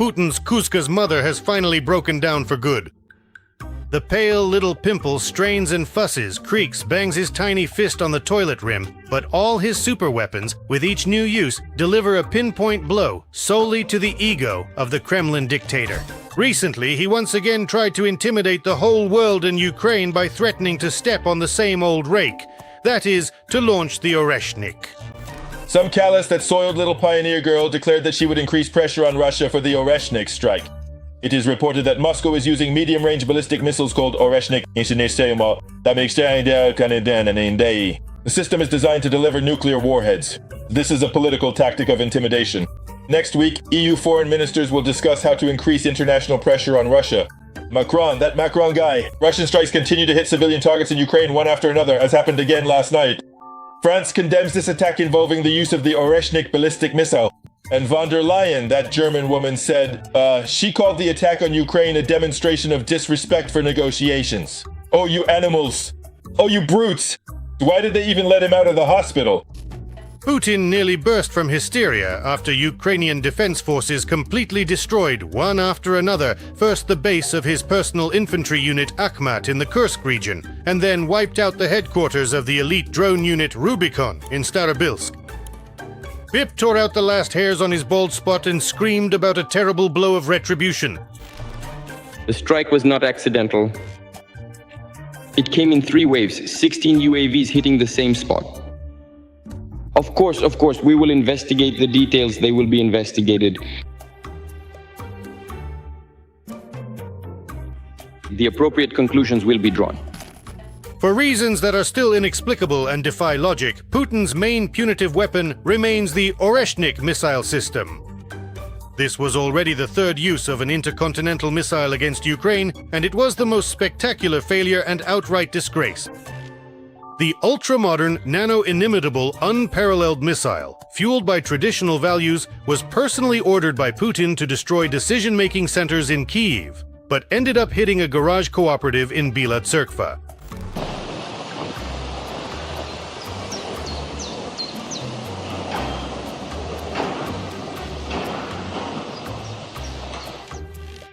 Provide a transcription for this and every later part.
Putin's Kuzka's mother has finally broken down for good. The pale little pimple strains and fusses, creaks, bangs his tiny fist on the toilet rim, but all his super weapons, with each new use, deliver a pinpoint blow solely to the ego of the Kremlin dictator. Recently, he once again tried to intimidate the whole world in Ukraine by threatening to step on the same old rake. That is, to launch the Oreshnik. Some callous that soiled little pioneer girl declared that she would increase pressure on Russia for the Oreshnik strike. It is reported that Moscow is using medium-range ballistic missiles called Oreshnik. The system is designed to deliver nuclear warheads. This is a political tactic of intimidation. Next week, EU foreign ministers will discuss how to increase international pressure on Russia. That Macron guy. Russian strikes continue to hit civilian targets in Ukraine one after another, as happened again last night. France condemns this attack involving the use of the Oreshnik ballistic missile. And von der Leyen, that German woman, said, she called the attack on Ukraine a demonstration of disrespect for negotiations. Oh, you animals. Oh, you brutes. Why did they even let him out of the hospital? Putin nearly burst from hysteria after Ukrainian defense forces completely destroyed, one after another, first the base of his personal infantry unit Akhmat in the Kursk region, and then wiped out the headquarters of the elite drone unit Rubicon in Starobilsk. Pip tore out the last hairs on his bald spot and screamed about a terrible blow of retribution. The strike was not accidental. It came in 3 waves, 16 UAVs hitting the same spot. Of course, we will investigate the details. They will be investigated. The appropriate conclusions will be drawn. For reasons that are still inexplicable and defy logic, Putin's main punitive weapon remains the Oreshnik missile system. This was already the 3rd use of an intercontinental missile against Ukraine, and it was the most spectacular failure and outright disgrace. The ultra-modern, nano-inimitable, unparalleled missile, fueled by traditional values, was personally ordered by Putin to destroy decision-making centers in Kyiv, but ended up hitting a garage cooperative in Bila Tserkva.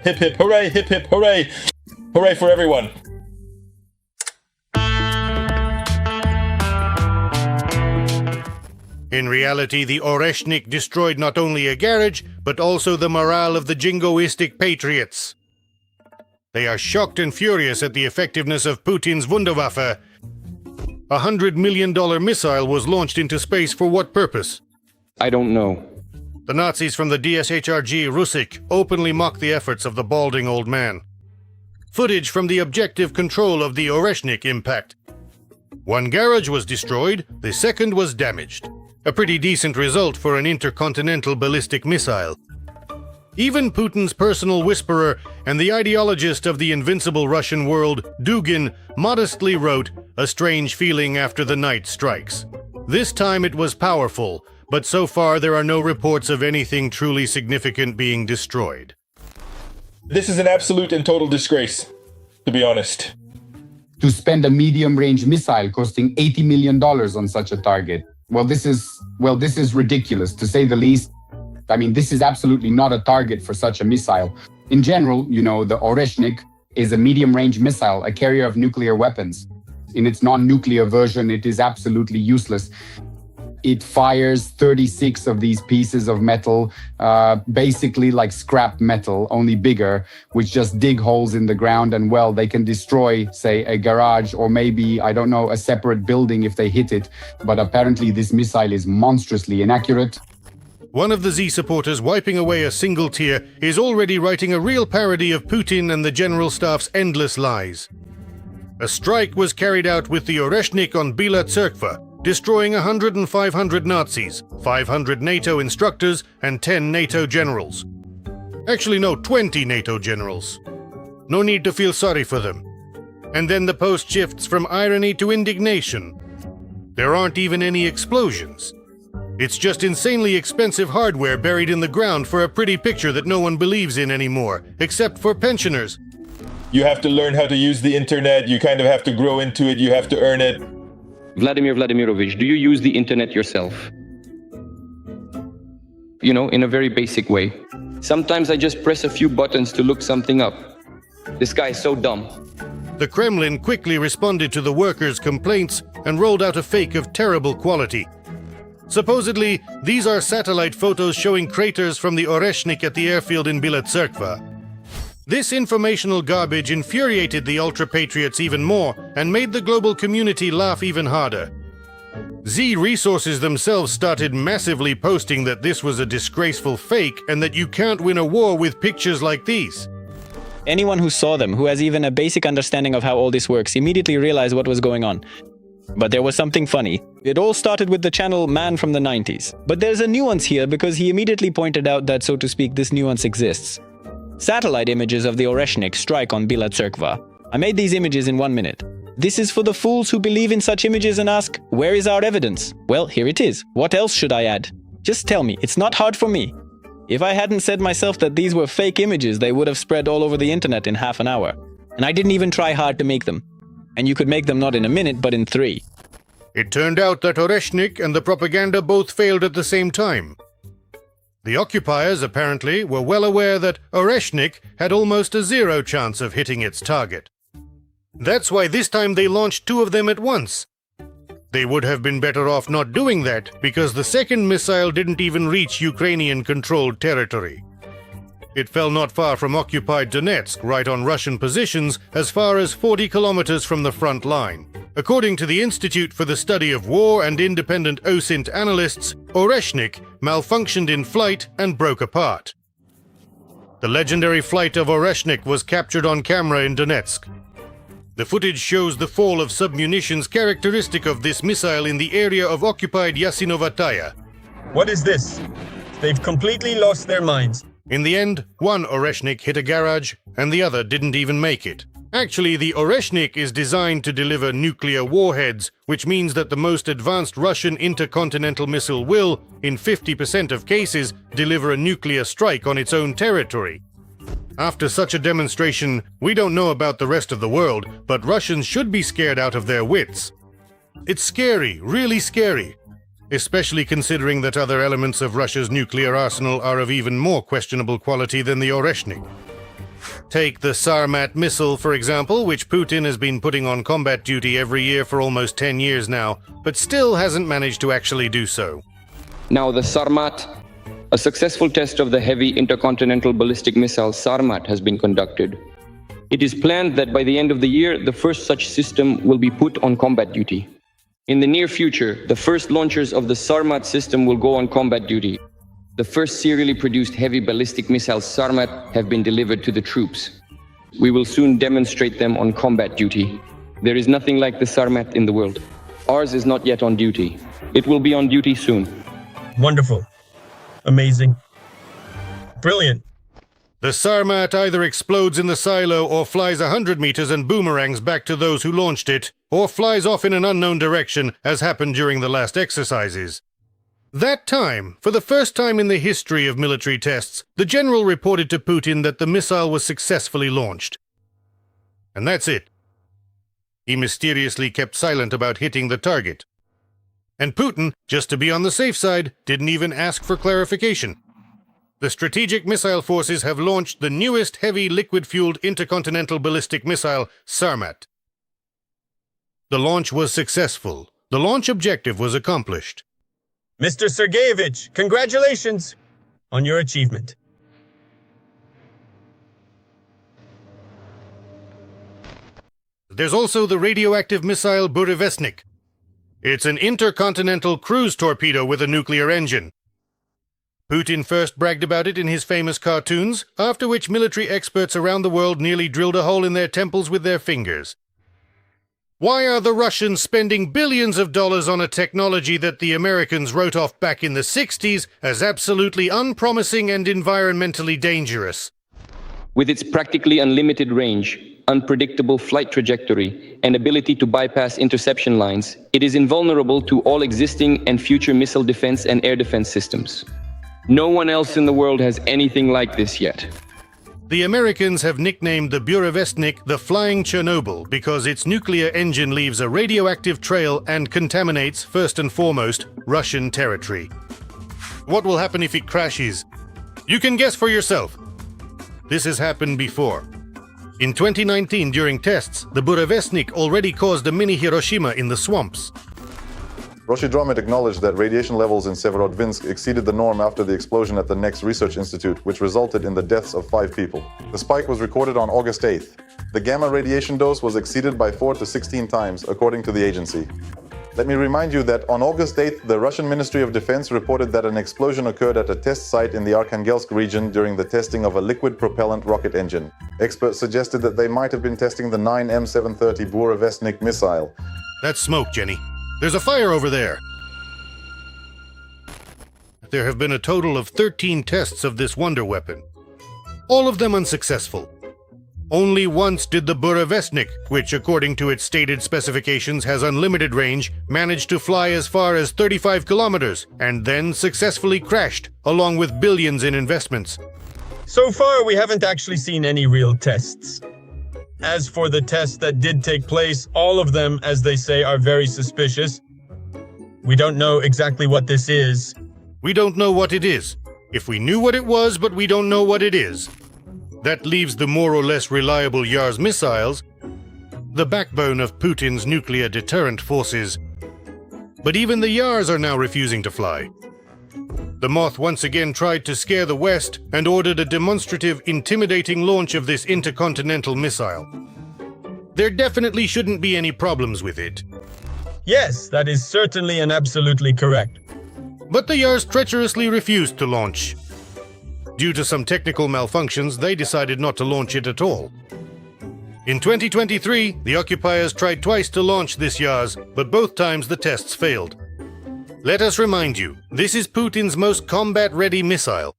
Hip hip hooray, hip hip hooray! Hooray for everyone! In reality, the Oreshnik destroyed not only a garage, but also the morale of the jingoistic patriots. They are shocked and furious at the effectiveness of Putin's Wunderwaffe. A $100 million missile was launched into space for what purpose? I don't know. The Nazis from the DSHRG Rusik openly mock the efforts of the balding old man. Footage from the objective control of the Oreshnik impact. 1 garage was destroyed, the 2nd was damaged. A pretty decent result for an intercontinental ballistic missile. Even Putin's personal whisperer and the ideologist of the invincible Russian world, Dugin, modestly wrote, "A strange feeling after the night strikes." This time it was powerful, but so far there are no reports of anything truly significant being destroyed. This is an absolute and total disgrace, to be honest. To spend a medium-range missile costing $80 million on such a target. This is ridiculous, to say the least. I mean, this is absolutely not a target for such a missile. In general, the Oreshnik is a medium-range missile, a carrier of nuclear weapons. In its non-nuclear version, it is absolutely useless. It fires 36 of these pieces of metal, basically like scrap metal, only bigger, which just dig holes in the ground and, they can destroy, say, a garage or maybe, I don't know, a separate building if they hit it. But apparently this missile is monstrously inaccurate. One of the Z supporters wiping away a single tear is already writing a real parody of Putin and the General Staff's endless lies. A strike was carried out with the Oreshnik on Bila Tserkva, destroying 100 and 500 Nazis, 500 NATO instructors, and 10 NATO generals. Actually, no, 20 NATO generals. No need to feel sorry for them. And then the post shifts from irony to indignation. There aren't even any explosions. It's just insanely expensive hardware buried in the ground for a pretty picture that no one believes in anymore, except for pensioners. You have to learn how to use the internet, you kind of have to grow into it, you have to earn it. Vladimir Vladimirovich, do you use the internet yourself? In a very basic way. Sometimes I just press a few buttons to look something up. This guy is so dumb. The Kremlin quickly responded to the workers' complaints and rolled out a fake of terrible quality. Supposedly, these are satellite photos showing craters from the Oreshnik at the airfield in Bila Tserkva. This informational garbage infuriated the ultra-patriots even more and made the global community laugh even harder. Z Resources themselves started massively posting that this was a disgraceful fake and that you can't win a war with pictures like these. Anyone who saw them, who has even a basic understanding of how all this works, immediately realized what was going on. But there was something funny. It all started with the channel Man from the 90s. But there's a nuance here because he immediately pointed out that, so to speak, this nuance exists. Satellite images of the Oreshnik strike on Bila Tserkva. I made these images in 1 minute. This is for the fools who believe in such images and ask, where is our evidence? Well, here it is. What else should I add? Just tell me, it's not hard for me. If I hadn't said myself that these were fake images, they would have spread all over the internet in half an hour. And I didn't even try hard to make them. And you could make them not in a minute, but in 3. It turned out that Oreshnik and the propaganda both failed at the same time. The occupiers, apparently, were well aware that Oreshnik had almost a 0 chance of hitting its target. That's why this time they launched 2 of them at once. They would have been better off not doing that, because the second missile didn't even reach Ukrainian-controlled territory. It fell not far from occupied Donetsk, right on Russian positions, as far as 40 kilometers from the front line. According to the Institute for the Study of War and independent OSINT analysts, Oreshnik malfunctioned in flight and broke apart. The legendary flight of Oreshnik was captured on camera in Donetsk. The footage shows the fall of submunitions characteristic of this missile in the area of occupied Yasinovataya. What is this? They've completely lost their minds. In the end, one Oreshnik hit a garage, and the other didn't even make it. Actually, the Oreshnik is designed to deliver nuclear warheads, which means that the most advanced Russian intercontinental missile will, in 50% of cases, deliver a nuclear strike on its own territory. After such a demonstration, we don't know about the rest of the world, but Russians should be scared out of their wits. It's scary, really scary. Especially considering that other elements of Russia's nuclear arsenal are of even more questionable quality than the Oreshnik. Take the Sarmat missile, for example, which Putin has been putting on combat duty every year for almost 10 years now, but still hasn't managed to actually do so. Now the Sarmat, a successful test of the heavy intercontinental ballistic missile Sarmat has been conducted. It is planned that by the end of the year, the first such system will be put on combat duty. In the near future, the first launchers of the Sarmat system will go on combat duty. The first serially produced heavy ballistic missiles Sarmat have been delivered to the troops. We will soon demonstrate them on combat duty. There is nothing like the Sarmat in the world. Ours is not yet on duty. It will be on duty soon. Wonderful. Amazing. Brilliant. The Sarmat either explodes in the silo or flies 100 meters and boomerangs back to those who launched it, or flies off in an unknown direction, as happened during the last exercises. That time, for the first time in the history of military tests, the general reported to Putin that the missile was successfully launched. And that's it. He mysteriously kept silent about hitting the target. And Putin, just to be on the safe side, didn't even ask for clarification. The Strategic Missile Forces have launched the newest heavy liquid-fueled intercontinental ballistic missile, Sarmat. The launch was successful. The launch objective was accomplished. Mr. Sergeyevich, congratulations on your achievement. There's also the radioactive missile Burevestnik. It's an intercontinental cruise torpedo with a nuclear engine. Putin first bragged about it in his famous cartoons, after which military experts around the world nearly drilled a hole in their temples with their fingers. Why are the Russians spending billions of dollars on a technology that the Americans wrote off back in the 60s as absolutely unpromising and environmentally dangerous? With its practically unlimited range, unpredictable flight trajectory, and ability to bypass interception lines, it is invulnerable to all existing and future missile defense and air defense systems. No one else in the world has anything like this yet. The Americans have nicknamed the Burevestnik the Flying Chernobyl because its nuclear engine leaves a radioactive trail and contaminates, first and foremost, Russian territory. What will happen if it crashes? You can guess for yourself. This has happened before. In 2019, during tests, the Burevestnik already caused a mini Hiroshima in the swamps. Roshidromit acknowledged that radiation levels in Severodvinsk exceeded the norm after the explosion at the NEX Research Institute, which resulted in the deaths of 5 people. The spike was recorded on August 8th. The gamma radiation dose was exceeded by 4 to 16 times, according to the agency. Let me remind you that on August 8th, the Russian Ministry of Defense reported that an explosion occurred at a test site in the Arkhangelsk region during the testing of a liquid propellant rocket engine. Experts suggested that they might have been testing the 9M730 Burevestnik missile. That's smoke, Jenny. There's a fire over there. There have been a total of 13 tests of this wonder weapon. All of them unsuccessful. Only once did the Burevestnik, which according to its stated specifications has unlimited range, manage to fly as far as 35 kilometers and then successfully crashed, along with billions in investments. So far, we haven't actually seen any real tests. As for the tests that did take place, all of them, as they say, are very suspicious. We don't know exactly what this is. We don't know what it is. If we knew what it was, but we don't know what it is. That leaves the more or less reliable Yars missiles, the backbone of Putin's nuclear deterrent forces. But even the Yars are now refusing to fly. The Moth once again tried to scare the West and ordered a demonstrative, intimidating launch of this intercontinental missile. There definitely shouldn't be any problems with it. Yes, that is certainly and absolutely correct. But the Yars treacherously refused to launch. Due to some technical malfunctions, they decided not to launch it at all. In 2023, the occupiers tried twice to launch this Yars, but both times the tests failed. Let us remind you, this is Putin's most combat-ready missile.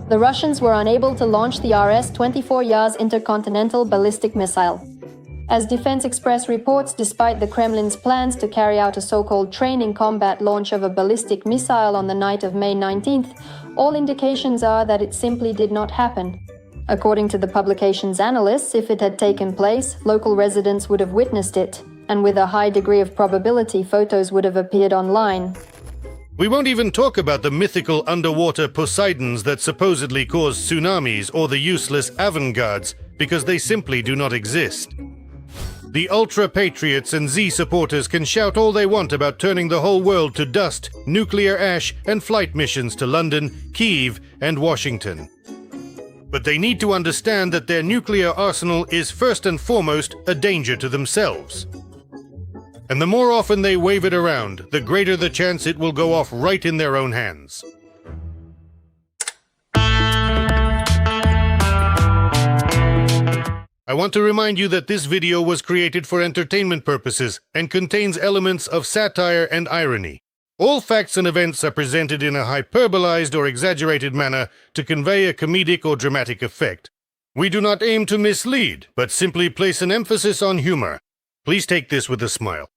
The Russians were unable to launch the RS-24 Yars intercontinental ballistic missile. As Defense Express reports, despite the Kremlin's plans to carry out a so-called training combat launch of a ballistic missile on the night of May 19th, all indications are that it simply did not happen. According to the publication's analysts, if it had taken place, local residents would have witnessed it, and with a high degree of probability, photos would have appeared online. We won't even talk about the mythical underwater Poseidons that supposedly cause tsunamis or the useless avant-gardes, because they simply do not exist. The ultra-patriots and Z supporters can shout all they want about turning the whole world to dust, nuclear ash, and flight missions to London, Kyiv, and Washington. But they need to understand that their nuclear arsenal is first and foremost a danger to themselves. And the more often they wave it around, the greater the chance it will go off right in their own hands. I want to remind you that this video was created for entertainment purposes and contains elements of satire and irony. All facts and events are presented in a hyperbolized or exaggerated manner to convey a comedic or dramatic effect. We do not aim to mislead, but simply place an emphasis on humor. Please take this with a smile.